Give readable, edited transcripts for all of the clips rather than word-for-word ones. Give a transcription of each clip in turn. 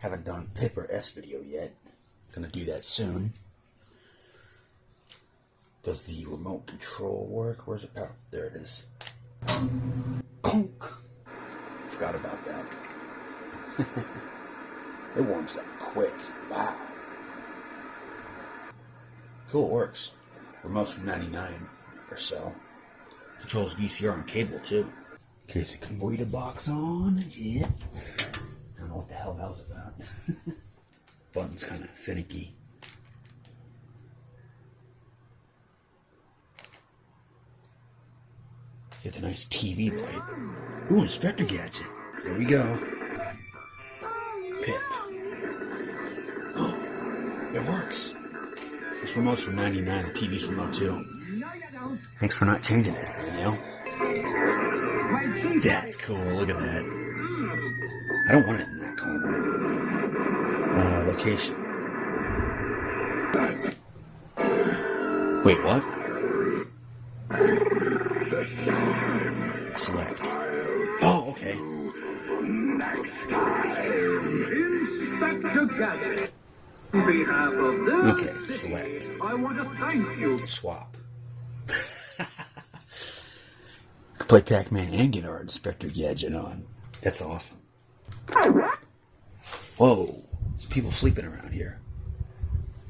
Haven't done PIP or S video yet. Gonna do that soon. Does the remote control work? Where's the power? There it is. Clunk. Forgot about that. It warms up quick. Wow. Cool, it works. Remote's from 99 or so. Controls VCR on cable too. In case the convoy box on. Yep. I don't know what the hell that was about. Button's kind of finicky. Get the nice TV light. Ooh, Inspector Gadget. Here we go. PIP. Oh, it works. This remote's from 99. The TV's from 02. Thanks for not changing this, Sanyo. That's cool. Look at that. I don't want it in that corner. Location. Wait, what? Select. Oh, okay. Next time, Inspector Gadget. On behalf of this okay, select. I want to thank you. Swap. Could play Pac-Man and get our Inspector Gadget on. That's awesome. Whoa, there's people sleeping around here.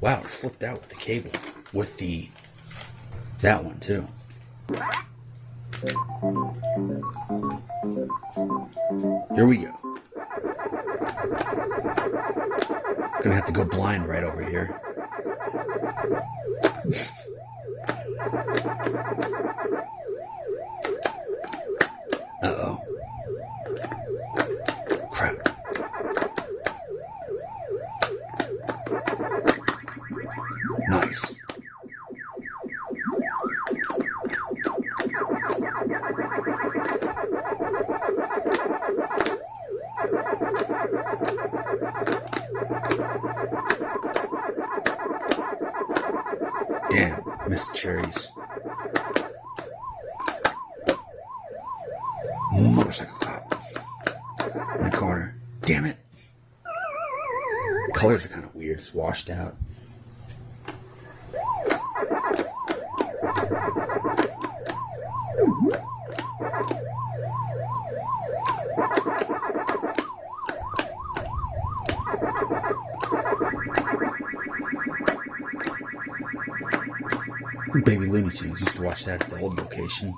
Wow, it flipped out with the cable. With the... that one, too. Here we go. Gonna have to go blind right over here. Uh-oh. Crap. Nice. Damn, missed cherries. Motorcycle cop. In the corner. Damn it. The colors are kind of weird. It's washed out. Baby Looney Tunes used to watch that at the old location.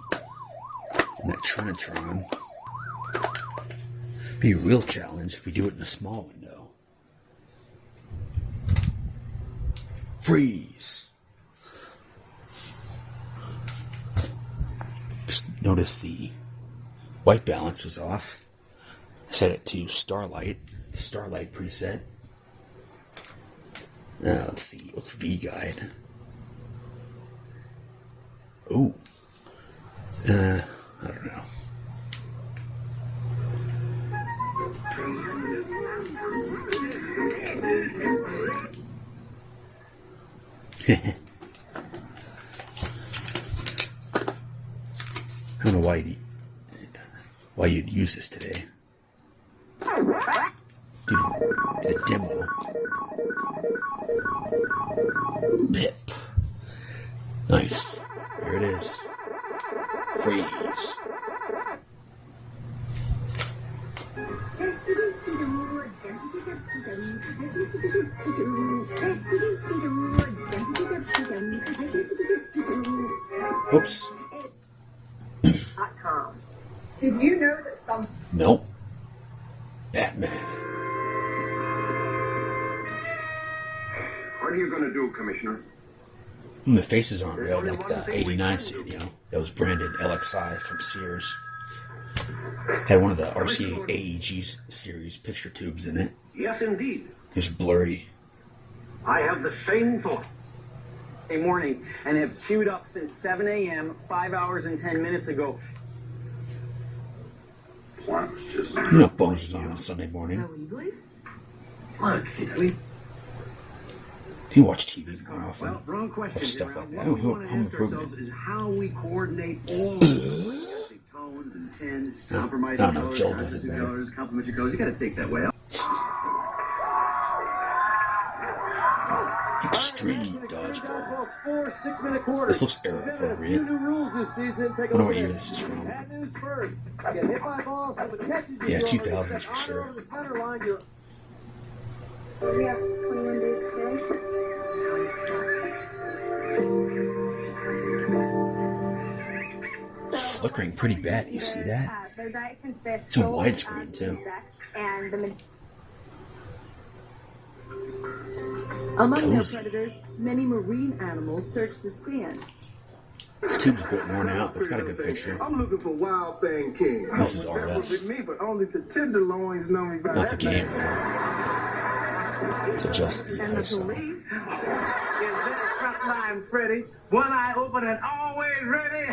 And that Trinitron. Be a real challenge if we do it in a small window. Freeze! Just notice the white balance was off. I set it to Starlight, the Starlight preset. Now let's see, what's V-Guide? Ooh. I don't know. I don't know why you'd use this today. Do the demo. PIP. Nice. Here it is. Freeze. Oops. Did you know that some... Nope. Batman. What are you going to do, Commissioner? The faces aren't real, like the 89 suit, you know. That was branded LXI from Sears. Had one of the RCA AEG series picture tubes in it. Yes, indeed. It was blurry. I have the same thought. Morning and have queued up since 7 a.m. 5 hours and 10 minutes ago. Plans just... You know Bones is on Sunday morning. So you believe? Look, we... You watch TV more often. Well, wrong question. Stuff like that. What we want to Home ask ourselves improvement. is how we coordinate all of the tones and tints, compromising I don't know, colors, Joel does it contrasting better. colors, complementary colors. You got to think that way. Street Dodgeball. 4 6-minute quarters. This looks era appropriate. New rules this season. Take a I wonder look what at year it. this is from. Bad news first. Get hit by balls, so the catches you Yeah, throw 2000s for sure. over the center line, you're We have 21 days today. Flickering pretty bad. You see that? Their diet consists It's in solely widescreen, of too. insects, and the Among their Cozy. predators, many marine animals search the sand. This tube's a bit worn out, but it's got a good picture. I'm looking for Wild Thing King. This is That would RF. be me, but only the tenderloins know me by Not the that game, name. though. It's adjust the And the ISO. police, Is that a front line, Freddy? One eye open and always ready.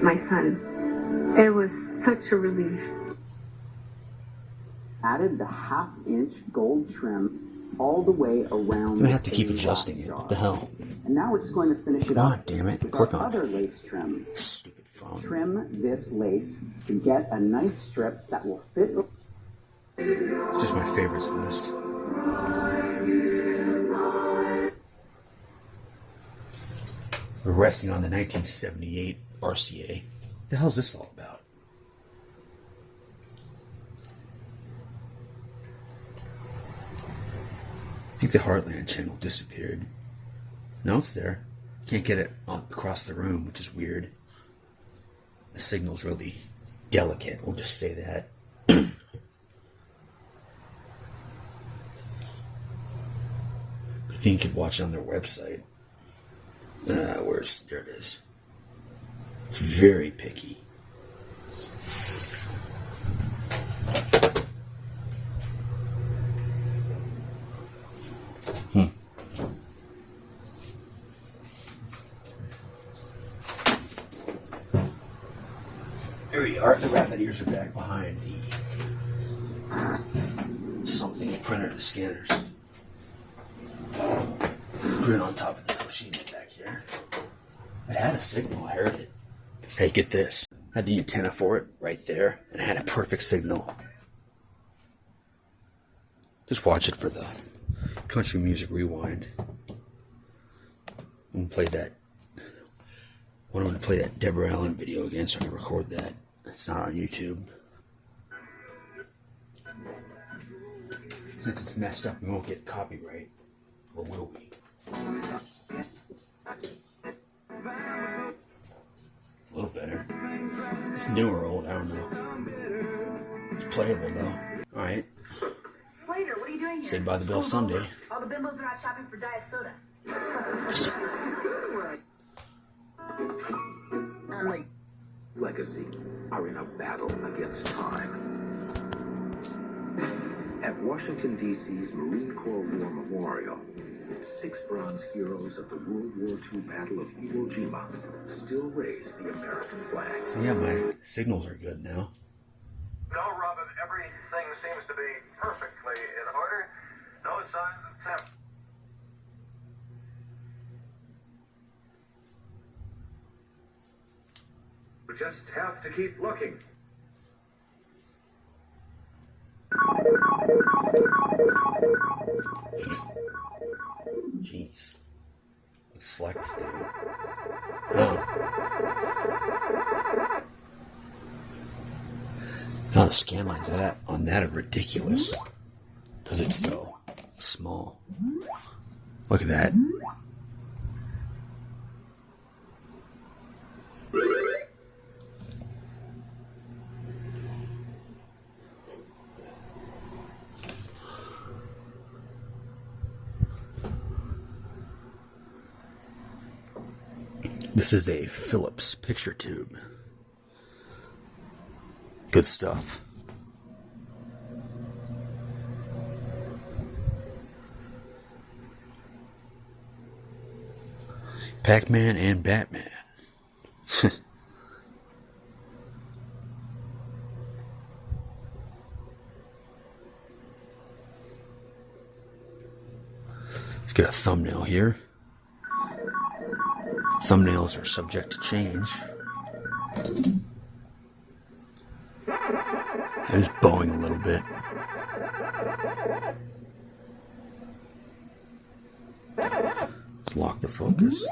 My son. It was such a relief. Added the half-inch gold trim all the way around. I'm gonna have to keep adjusting it. What the hell? And now we're just going to finish it God up. damn it. with Click our on other it. lace trim. Stupid phone. Trim this lace to get a nice strip that will fit. It's just my favorites list. We're resting on the 1978 RCA. What the hell's this all about? I think the Heartland channel disappeared. No, it's there. Can't get it across the room, which is weird. The signal's really delicate, we'll just say that. I think you could watch it on their website. There it is. It's very picky. There we are. The rabbit ears are back behind the something printer, the scanners. Put it on top of the Toshiba back here. It had a signal, I heard it. Hey, get this. I had the antenna for it right there, and it had a perfect signal. Just watch it for the country music rewind. I'm gonna play that. I'm gonna play that Deborah Allen video again so I can record that. It's not on YouTube. Since it's messed up, we won't get copyright. Or will we? It's a little better. It's new or old, I don't know. It's playable though. Alright. Slater, what are you doing here? Saved by the Bell someday. All the bimbos are out shopping for diet soda. Legacy are in a battle against time. At Washington, D.C.'s Marine Corps War Memorial, 6 bronze heroes of the World War II Battle of Iwo Jima still raise the American flag. Yeah, my signals are good now. No, Robin, everything seems to be perfectly in order. No signs of temp. We just have to keep looking. Jeez. What's select do? Oh. Now the scan lines on that are ridiculous. Because it's so small. Look at that. This is a Philips picture tube. Good stuff. Pac-Man and Batman. Let's get a thumbnail here. Thumbnails are subject to change. It was bowing a little bit. lock the focus.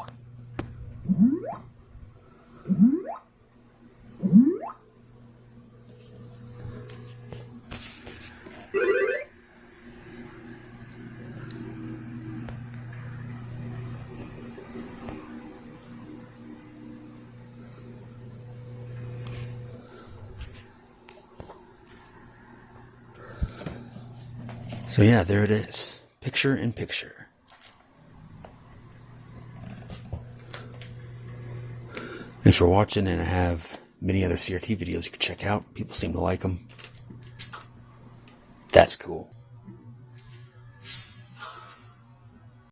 So yeah, there it is. Picture in picture. Thanks for watching, and I have many other CRT videos you can check out. People seem to like them. That's cool.